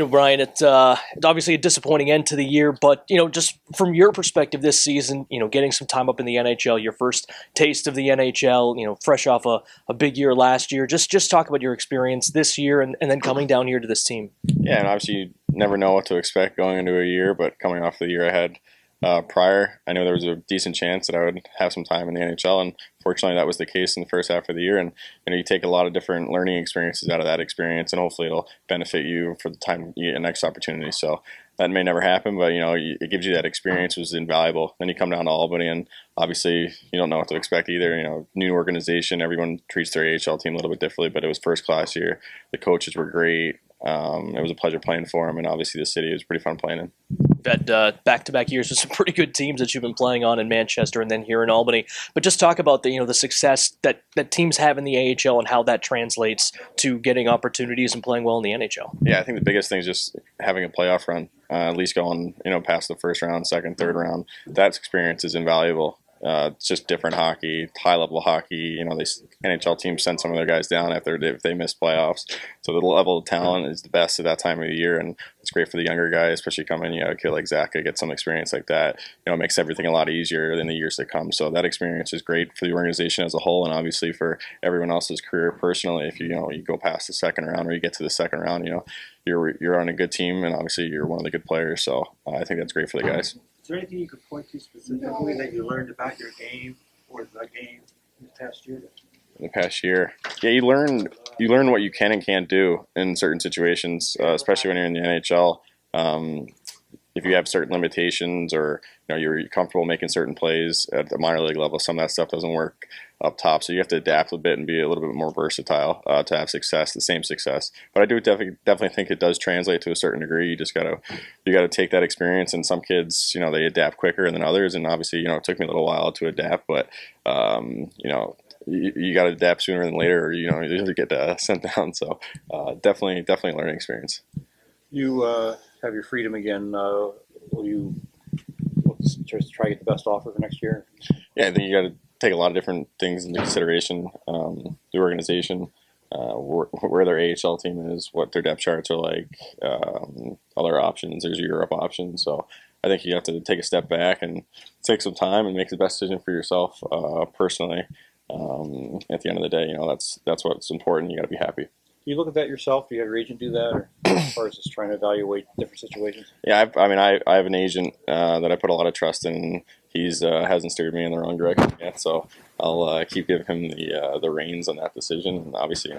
Brian, it's obviously a disappointing end to the year, but just from your perspective this season, getting some time up in the NHL, your first taste of the NHL, fresh off a big year last year. Just talk about your experience this year and then coming down here to this team. Yeah, and obviously you never know what to expect going into a year, but coming off the year I had prior, I knew there was a decent chance that I would have some time in the NHL, and fortunately that was the case in the first half of the year. And you take a lot of different learning experiences out of that experience, and hopefully it'll benefit you for the time you get a next opportunity. So that may never happen, but it gives you that experience, which is invaluable. Then you come down to Albany, and obviously you don't know what to expect either. New organization, everyone treats their AHL team a little bit differently, but it was first class year. The coaches were great. It was a pleasure playing for them, and obviously the city was pretty fun playing in. You've had back-to-back years with some pretty good teams that you've been playing on in Manchester and then here in Albany. But just talk about the success that teams have in the AHL and how that translates to getting opportunities and playing well in the NHL. Yeah, I think the biggest thing is just having a playoff run, at least going past the first round, second, third round. That experience is invaluable. It's just different hockey, high-level hockey. NHL teams send some of their guys down if they miss playoffs. So the level of talent is the best at that time of the year, and it's great for the younger guys, especially coming. A kid like Zach get some experience like that. It makes everything a lot easier in the years to come. So that experience is great for the organization as a whole, and obviously for everyone else's career personally. If you go past the second round or you get to the second round, you're on a good team, and obviously you're one of the good players. So I think that's great for the guys. Is there anything you could point to specifically that you learned about your game or the game this past year? In the past year, yeah, you learn what you can and can't do in certain situations, especially when you're in the NHL. If you have certain limitations, or you're comfortable making certain plays at the minor league level, some of that stuff doesn't work up top. So you have to adapt a bit and be a little bit more versatile to have success, the same success. But I do definitely think it does translate to a certain degree. You just gotta take that experience. And some kids, they adapt quicker than others. And obviously, it took me a little while to adapt, but you got to adapt sooner than later, or you get sent down. So definitely a learning experience. You have your freedom again. Will you look to try to get the best offer for next year? Yeah, I think you got to take a lot of different things into consideration. The organization, where their AHL team is, what their depth charts are like, other options. There's Europe options. So I think you have to take a step back and take some time and make the best decision for yourself personally. At the end of the day, that's what's important. You got to be happy. Do you look at that yourself? Do you have your agent do that, or as far as just trying to evaluate different situations? Yeah, I have an agent that I put a lot of trust in. He's hasn't steered me in the wrong direction yet, so I'll keep giving him the reins on that decision. And obviously,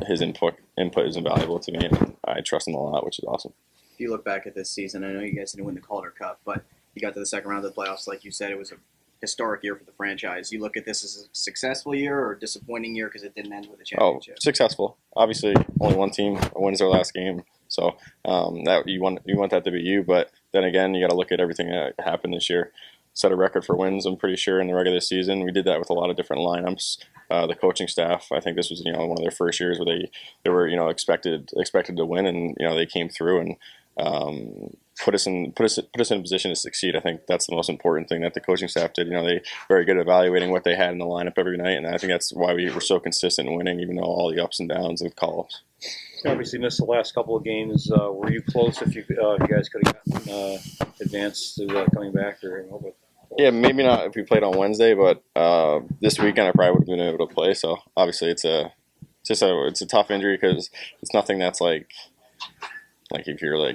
his input is invaluable to me, and I trust him a lot, which is awesome. If you look back at this season, I know you guys didn't win the Calder Cup, but you got to the second round of the playoffs. Like you said, it was a historic year for the franchise. You look at this as a successful year or a disappointing year because it didn't end with a championship? Oh, successful. Obviously, only one team wins their last game, so that you want that to be you. But then again, you got to look at everything that happened this year. Set a record for wins, I'm pretty sure, in the regular season. We did that with a lot of different lineups. The coaching staff, I think this was one of their first years where they were expected to win, and they came through and put us in a position to succeed. I think that's the most important thing that the coaching staff did. They were very good at evaluating what they had in the lineup every night, and I think that's why we were so consistent in winning, even though all the ups and downs of call-ups. You obviously missed the last couple of games. Were you close if you guys could have gotten advanced to coming back? Yeah, maybe not if we played on Wednesday, but this weekend I probably would have been able to play. So obviously it's a tough injury because it's nothing that's like if you're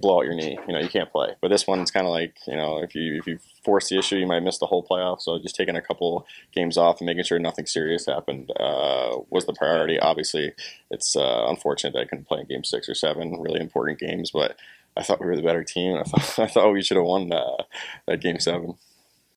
blow out your knee, you can't play. But this one's kind of like, if you force the issue, you might miss the whole playoff. So just taking a couple games off and making sure nothing serious happened was the priority. Obviously, it's unfortunate that I couldn't play in Game 6 or 7, really important games. But I thought we were the better team. I thought we should have won that Game 7.